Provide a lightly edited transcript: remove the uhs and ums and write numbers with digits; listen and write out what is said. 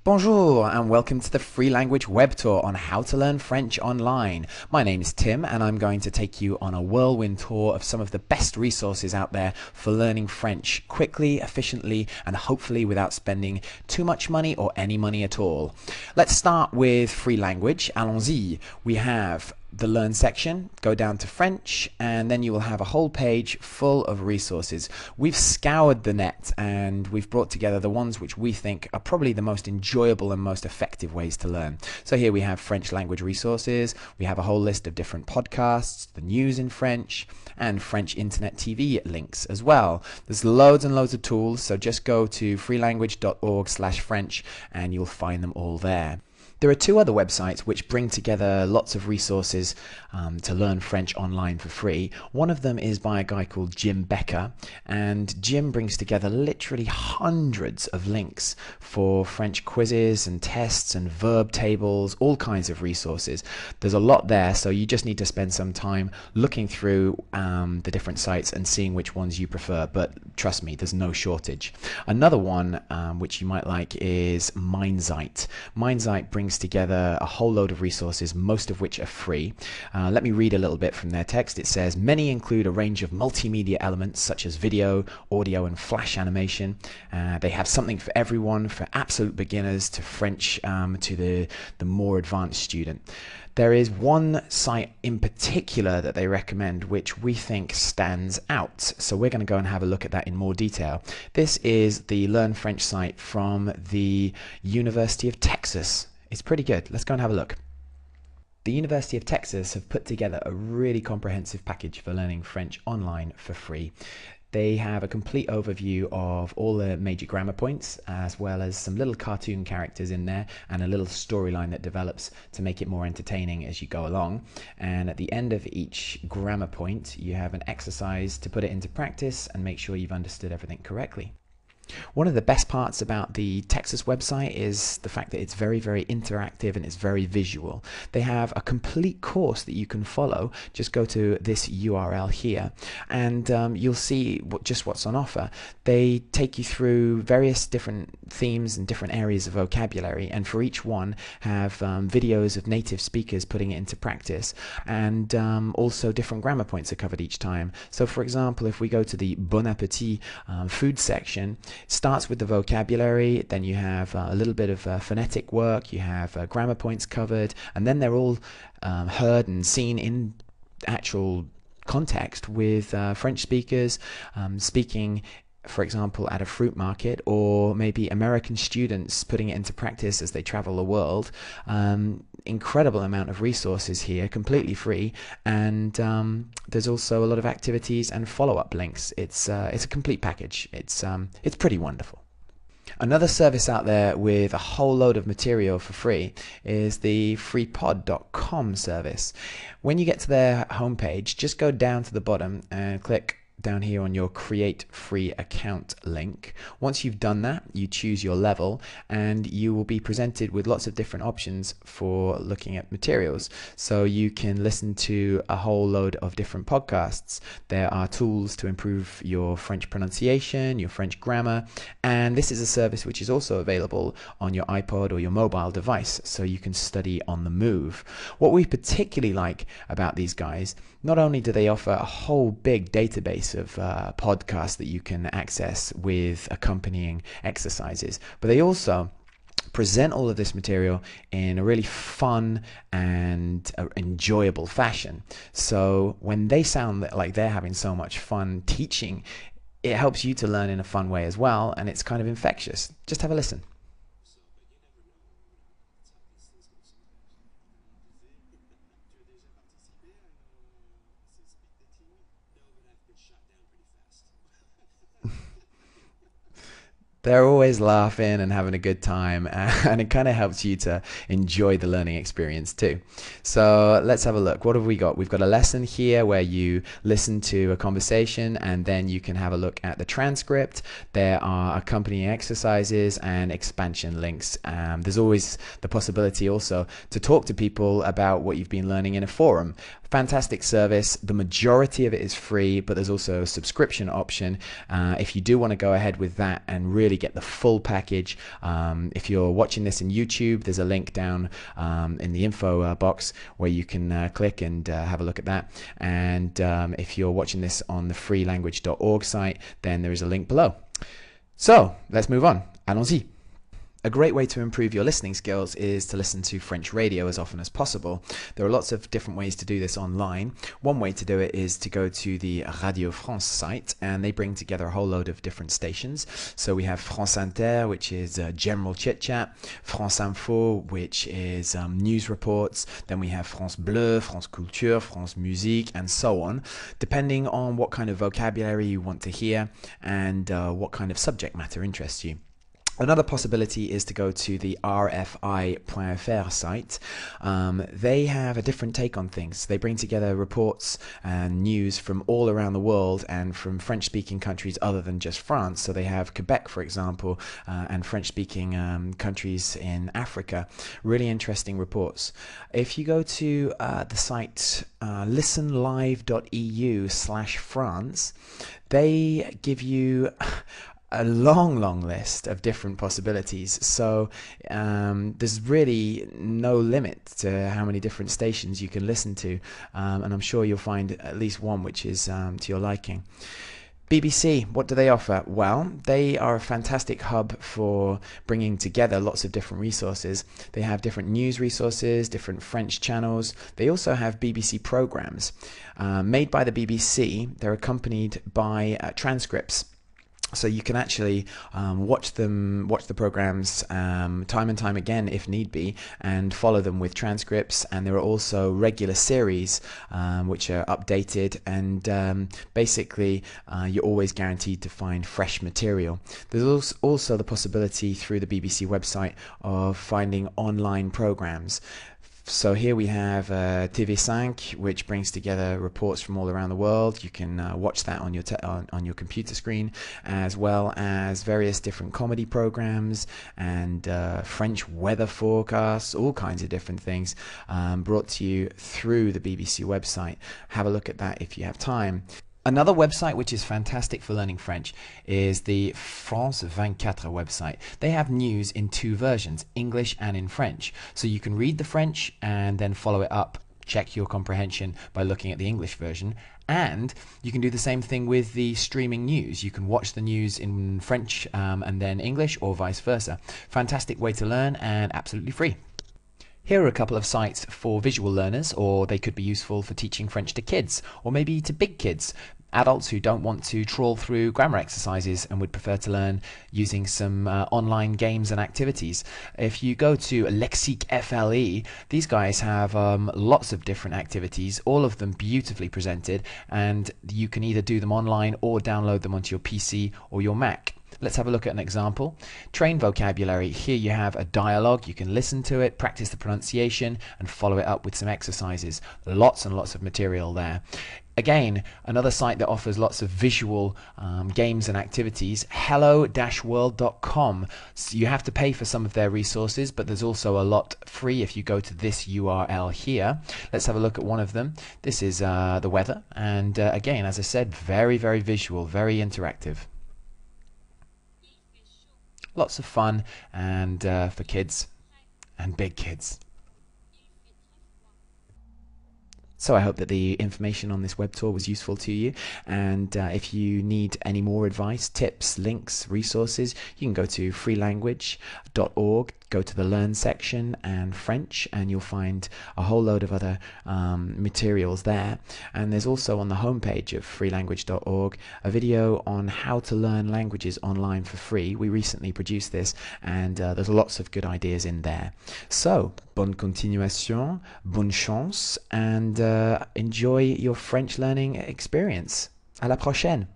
Bonjour and welcome to the Free Language Web Tour on how to learn French online. My name is Tim and I'm going to take you on a whirlwind tour of some of the best resources out there for learning French quickly, efficiently, and hopefully without spending too much money or any money at all. Let's start with free language. Allons-y. We have the Learn section, go down to French, and then you will have a whole page full of resources. We've scoured the net and we've brought together the ones which we think are probably the most enjoyable and most effective ways to learn. So here we have French language resources, we have a whole list of different podcasts, the news in French, and French internet TV links as well. There's loads and loads of tools, so just go to freelanguage.org/French and you'll find them all there. There are two other websites which bring together lots of resources to learn French online for free. One of them is by a guy called Jim Becker, and Jim brings together literally hundreds of links for French quizzes and tests and verb tables, all kinds of resources. There's a lot there, so you just need to spend some time looking through the different sites and seeing which ones you prefer, but trust me, there's no shortage. Another one which you might like is Mindsight. Mindsight brings together a whole load of resources, most of which are free. Let me read a little bit from their text. It says, many include a range of multimedia elements such as video, audio, and flash animation. They have something for everyone, for absolute beginners to French to the more advanced student. There is one site in particular that they recommend which we think stands out. So we're going to go and have a look at that in more detail. This is the Learn French site from the University of Texas. It's pretty good. Let's go and have a look. The University of Texas have put together a really comprehensive package for learning French online for free. They have a complete overview of all the major grammar points, as well as some little cartoon characters in there and a little storyline that develops to make it more entertaining as you go along. And at the end of each grammar point, you have an exercise to put it into practice and make sure you've understood everything correctly. One of the best parts about the Texas website is the fact that it's very, very interactive and it's very visual. They have a complete course that you can follow. Just go to this URL here and you'll see just what's on offer. They take you through various different themes and different areas of vocabulary, and for each one have videos of native speakers putting it into practice, and also different grammar points are covered each time. So for example, if we go to the Bon Appetit food section, it starts with the vocabulary, then you have a little bit of phonetic work, you have grammar points covered, and then they're all heard and seen in actual context with French speakers speaking, for example, at a fruit market, or maybe American students putting it into practice as they travel the world. Incredible amount of resources here, completely free, and there's also a lot of activities and follow-up links. It's a complete package. It's pretty wonderful. Another service out there with a whole load of material for free is the freepod.com service. When you get to their homepage, just go down to the bottom and click down here on your create free account link. Once you've done that, you choose your level and you will be presented with lots of different options for looking at materials. So you can listen to a whole load of different podcasts. There are tools to improve your French pronunciation, your French grammar, and this is a service which is also available on your iPod or your mobile device, so you can study on the move. What we particularly like about these guys, not only do they offer a whole big database of podcasts that you can access with accompanying exercises, but they also present all of this material in a really fun and enjoyable fashion. So when they sound like they're having so much fun teaching, it helps you to learn in a fun way as well, and it's kind of infectious. Just have a listen. They're always laughing and having a good time, and it kind of helps you to enjoy the learning experience too. So let's have a look. What have we got? We've got a lesson here where you listen to a conversation and then you can have a look at the transcript. There are accompanying exercises and expansion links. There's always the possibility also to talk to people about what you've been learning in a forum. Fantastic service. The majority of it is free, but there's also a subscription option. If you do want to go ahead with that and really get the full package, if you're watching this in YouTube, there's a link down in the info box where you can click and have a look at that. And if you're watching this on the freelanguage.org site, then there is a link below. So let's move on. Allons-y. A great way to improve your listening skills is to listen to French radio as often as possible. There are lots of different ways to do this online. One way to do it is to go to the Radio France site, and they bring together a whole load of different stations. So we have France Inter, which is general chit-chat, France Info, which is news reports, then we have France Bleu, France Culture, France Musique, and so on, depending on what kind of vocabulary you want to hear and what kind of subject matter interests you. Another possibility is to go to the RFI.fr site. They have a different take on things. They bring together reports and news from all around the world and from French-speaking countries other than just France. So they have Quebec, for example, and French-speaking countries in Africa. Really interesting reports. If you go to the site listenlive.eu/France, they give you a long list of different possibilities. So there's really no limit to how many different stations you can listen to, and I'm sure you'll find at least one which is to your liking. BBC, what do they offer? Well, they are a fantastic hub for bringing together lots of different resources. They have different news resources, different French channels. They also have BBC programs made by the BBC. They're accompanied by transcripts. So you can actually watch the programs time and time again if need be, and follow them with transcripts. And there are also regular series which are updated, and basically you're always guaranteed to find fresh material. There's also the possibility through the BBC website of finding online programs. So here we have TV5, which brings together reports from all around the world. You can watch that on your computer screen, as well as various different comedy programs and French weather forecasts, all kinds of different things brought to you through the BBC website. Have a look at that if you have time. Another website which is fantastic for learning French is the France 24 website. They have news in two versions, English and in French. So you can read the French and then follow it up, check your comprehension by looking at the English version. And you can do the same thing with the streaming news. You can watch the news in French and then English, or vice versa. Fantastic way to learn and absolutely free. Here are a couple of sites for visual learners, or they could be useful for teaching French to kids, or maybe to big kids, adults who don't want to trawl through grammar exercises and would prefer to learn using some online games and activities. If you go to Lexique FLE, these guys have lots of different activities, all of them beautifully presented, and you can either do them online or download them onto your PC or your Mac. Let's have a look at an example. Train vocabulary. Here you have a dialogue. You can listen to it, practice the pronunciation, and follow it up with some exercises. Lots and lots of material there. Again, another site that offers lots of visual games and activities, hello-world.com. So you have to pay for some of their resources, but there's also a lot free if you go to this URL here. Let's have a look at one of them. This is the weather, and again, as I said, very visual, very interactive. Lots of fun, and for kids and big kids. So I hope that the information on this web tour was useful to you, and if you need any more advice, tips, links, resources, you can go to freelanguage.org, go to the Learn section and French, and you'll find a whole load of other materials there. And there's also on the homepage of freelanguage.org a video on how to learn languages online for free. We recently produced this, and there's lots of good ideas in there. So, bonne continuation, bonne chance, and enjoy your French learning experience. À la prochaine!